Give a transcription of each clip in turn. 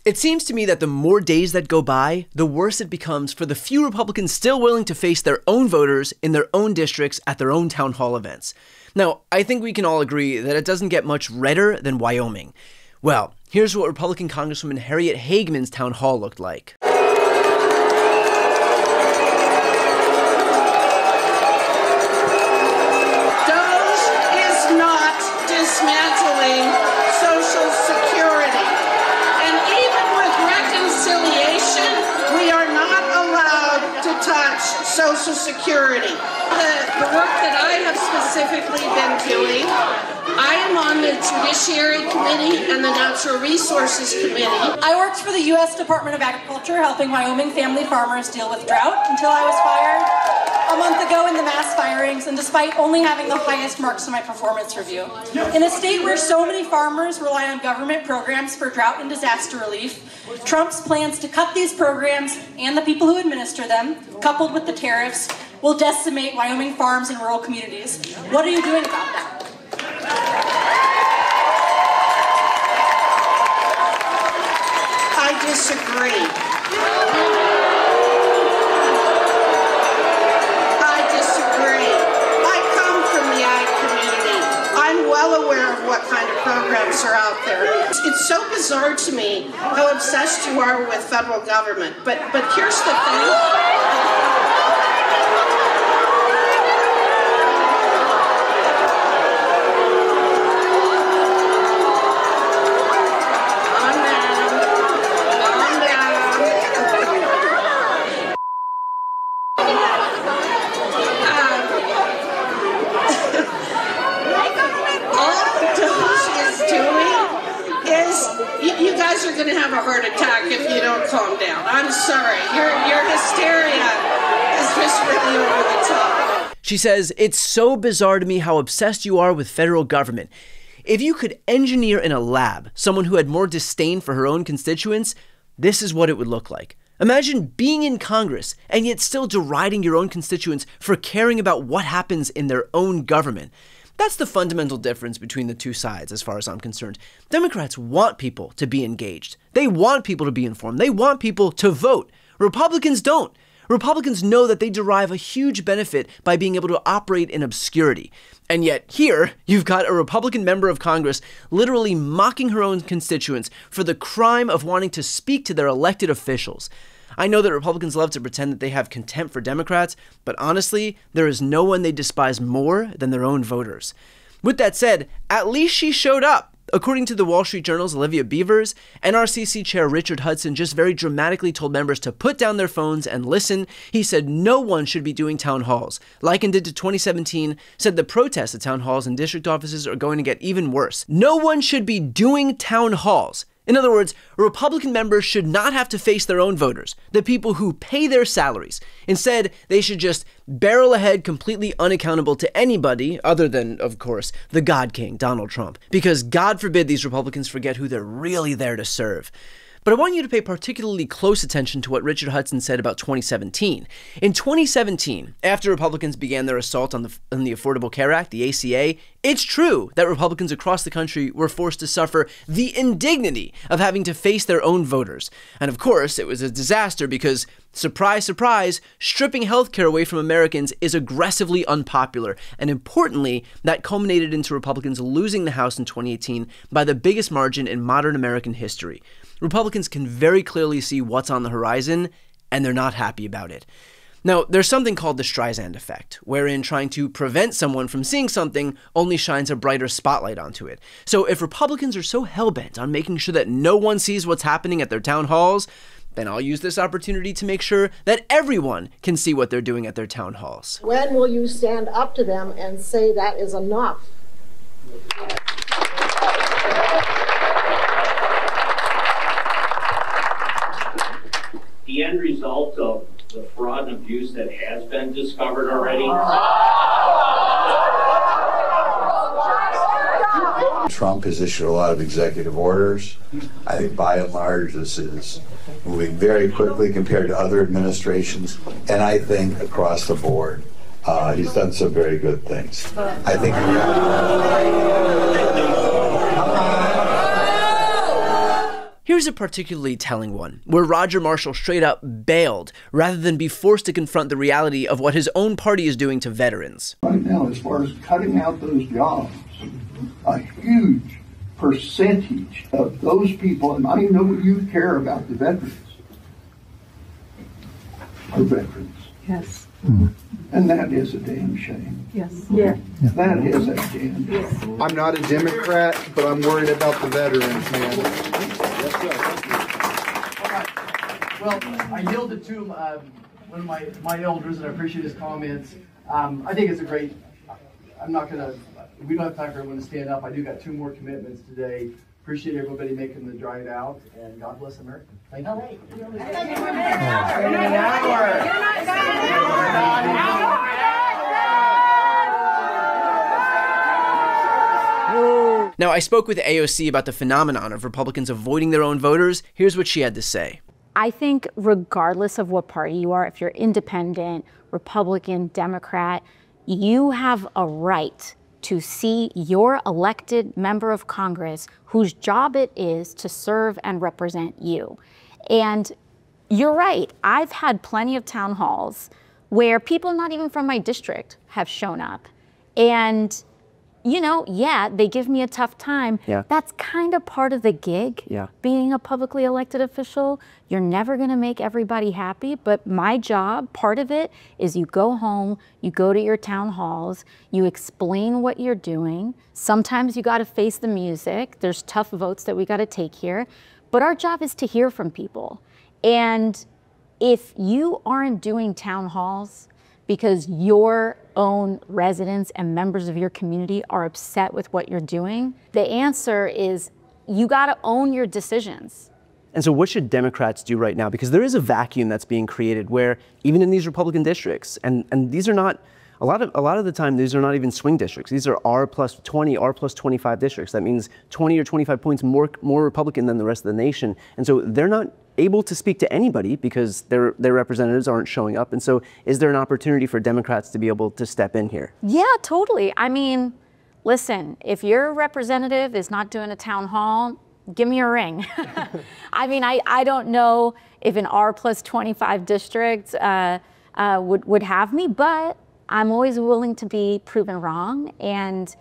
It seems to me that the more days that go by, the worse it becomes for the few Republicans still willing to face their own voters in their own districts at their own town hall events. Now, I think we can all agree that it doesn't get much redder than Wyoming. Well, here's what Republican Congresswoman Harriet Hageman's town hall looked like. Dismantling Social Security. And even with reconciliation, we are not allowed to touch Social Security. The work that I have specifically been doing, I am on the Judiciary Committee and the Natural Resources Committee. I worked for the U.S. Department of Agriculture, helping Wyoming family farmers deal with drought until I was fired a month ago in the mass firings, and despite only having the highest marks in my performance review. In a state where so many farmers rely on government programs for drought and disaster relief, Trump's plans to cut these programs and the people who administer them, coupled with the tariffs, will decimate Wyoming farms and rural communities. What are you doing about that? I disagree. Aware of what kind of programs are out there. It's so bizarre to me how obsessed you are with federal government. But here's the thing. You're going to have a heart attack if you don't calm down. I'm sorry. Your hysteria is just really over the top. She says, "It's so bizarre to me how obsessed you are with federal government. If you could engineer in a lab someone who had more disdain for her own constituents, this is what it would look like. Imagine being in Congress and yet still deriding your own constituents for caring about what happens in their own government." That's the fundamental difference between the two sides, as far as I'm concerned. Democrats want people to be engaged. They want people to be informed. They want people to vote. Republicans don't. Republicans know that they derive a huge benefit by being able to operate in obscurity. And yet here, you've got a Republican member of Congress literally mocking her own constituents for the crime of wanting to speak to their elected officials. I know that Republicans love to pretend that they have contempt for Democrats, but honestly, there is no one they despise more than their own voters. With that said, at least she showed up. According to the Wall Street Journal's Olivia Beavers, NRCC Chair Richard Hudson just very dramatically told members to put down their phones and listen. He said no one should be doing town halls. Likened it to 2017, said the protests at town halls and district offices are going to get even worse. No one should be doing town halls. In other words, Republican members should not have to face their own voters, the people who pay their salaries. Instead, they should just barrel ahead completely unaccountable to anybody other than, of course, the God King, Donald Trump. Because God forbid these Republicans forget who they're really there to serve. But I want you to pay particularly close attention to what Richard Hudson said about 2017. In 2017, after Republicans began their assault on the Affordable Care Act, the ACA, it's true that Republicans across the country were forced to suffer the indignity of having to face their own voters. And of course, it was a disaster because, surprise, surprise, stripping healthcare away from Americans is aggressively unpopular. And importantly, that culminated into Republicans losing the House in 2018 by the biggest margin in modern American history. Republicans can very clearly see what's on the horizon, and they're not happy about it. Now, there's something called the Streisand effect, wherein trying to prevent someone from seeing something only shines a brighter spotlight onto it. So if Republicans are so hell-bent on making sure that no one sees what's happening at their town halls, then I'll use this opportunity to make sure that everyone can see what they're doing at their town halls. When will you stand up to them and say that is enough? The end result of the fraud and abuse that has been discovered already. Trump has issued a lot of executive orders. I think by and large this is moving very quickly compared to other administrations, and I think across the board he's done some very good things. I think Here's Here's a particularly telling one, where Roger Marshall straight up bailed rather than be forced to confront the reality of what his own party is doing to veterans. Right now, as far as cutting out those jobs, a huge percentage of those people, and I know you care about the veterans, are veterans. Yes. Mm-hmm. And that is a damn shame. Yes. Yeah. That is a damn shame. I'm not a Democrat, but I'm worried about the veterans, man. Well, I yielded to one of my elders, and I appreciate his comments. I think it's a great, we don't have time for everyone to stand up. I do got 2 more commitments today. Appreciate everybody making the drive out, and God bless America. Thank you. Oh, wait. Now, I spoke with AOC about the phenomenon of Republicans avoiding their own voters. Here's what she had to say. I think regardless of what party you are, if you're independent, Republican, Democrat, you have a right to see your elected member of Congress whose job it is to serve and represent you. And you're right, I've had plenty of town halls where people not even from my district have shown up. And, you know, yeah, they give me a tough time. Yeah. That's kind of part of the gig, being a publicly elected official. You're never gonna make everybody happy, but my job, part of it, is you go home, you go to your town halls, you explain what you're doing. Sometimes you gotta face the music. There's tough votes that we gotta take here, but our job is to hear from people. And if you aren't doing town halls because your own residents and members of your community are upset with what you're doing, the answer is you gotta own your decisions. And so what should Democrats do right now? Because there is a vacuum that's being created where even in these Republican districts, and these are not, a lot of the time, these are not even swing districts. These are R+20, R+25 districts. That means 20 or 25 points more Republican than the rest of the nation. And so they're not able to speak to anybody because their representatives aren't showing up. And so is there an opportunity for Democrats to be able to step in here? Yeah, totally. I mean, listen, if your representative is not doing a town hall, give me a ring. I mean, I don't know if an R+25 district would have me, but I'm always willing to be proven wrong. And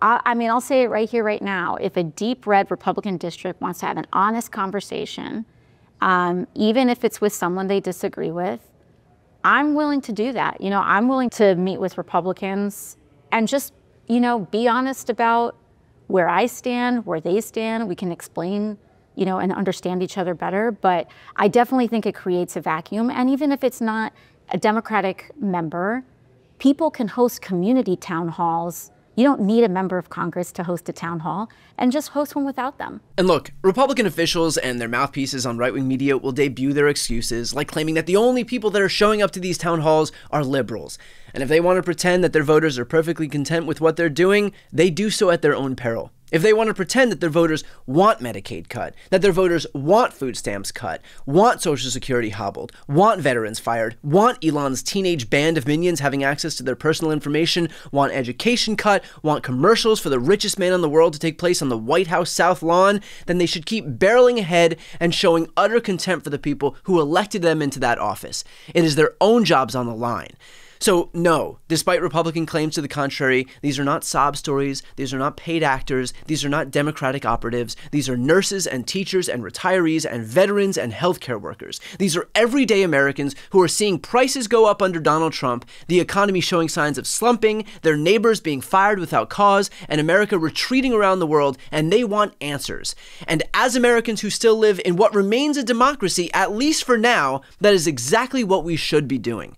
I mean, I'll say it right here, right now. If a deep red Republican district wants to have an honest conversation, even if it's with someone they disagree with, I'm willing to do that. You know, I'm willing to meet with Republicans and just, you know, be honest about where I stand, where they stand. We can explain, you know, and understand each other better. But I definitely think it creates a vacuum. And even if it's not a Democratic member, people can host community town halls. You don't need a member of Congress to host a town hall, and just host one without them. And look, Republican officials and their mouthpieces on right-wing media will debut their excuses, like claiming that the only people that are showing up to these town halls are liberals. And if they want to pretend that their voters are perfectly content with what they're doing, they do so at their own peril. If they want to pretend that their voters want Medicaid cut, that their voters want food stamps cut, want Social Security hobbled, want veterans fired, want Elon's teenage band of minions having access to their personal information, want education cut, want commercials for the richest man in the world to take place on the White House South Lawn, then they should keep barreling ahead and showing utter contempt for the people who elected them into that office. It is their own jobs on the line. So no, despite Republican claims to the contrary, these are not sob stories, these are not paid actors, these are not Democratic operatives, these are nurses and teachers and retirees and veterans and healthcare workers. These are everyday Americans who are seeing prices go up under Donald Trump, the economy showing signs of slumping, their neighbors being fired without cause, and America retreating around the world, and they want answers. And as Americans who still live in what remains a democracy, at least for now, that is exactly what we should be doing.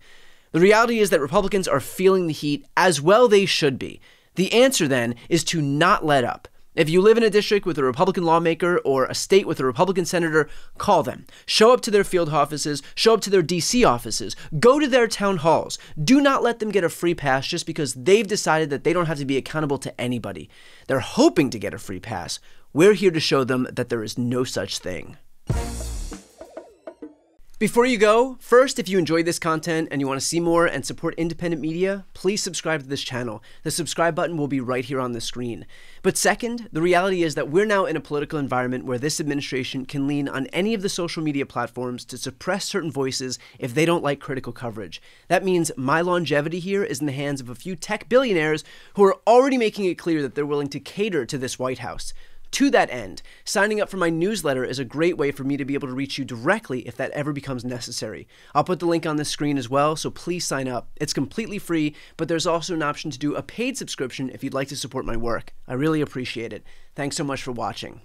The reality is that Republicans are feeling the heat, as well they should be. The answer then is to not let up. If you live in a district with a Republican lawmaker or a state with a Republican senator, call them. Show up to their field offices, show up to their DC offices, go to their town halls. Do not let them get a free pass just because they've decided that they don't have to be accountable to anybody. They're hoping to get a free pass. We're here to show them that there is no such thing. Before you go, first, if you enjoyed this content and you want to see more and support independent media, please subscribe to this channel. The subscribe button will be right here on the screen. But second, the reality is that we're now in a political environment where this administration can lean on any of the social media platforms to suppress certain voices if they don't like critical coverage. That means my longevity here is in the hands of a few tech billionaires who are already making it clear that they're willing to cater to this White House. To that end, signing up for my newsletter is a great way for me to be able to reach you directly if that ever becomes necessary. I'll put the link on the screen as well, so please sign up. It's completely free, but there's also an option to do a paid subscription if you'd like to support my work. I really appreciate it. Thanks so much for watching.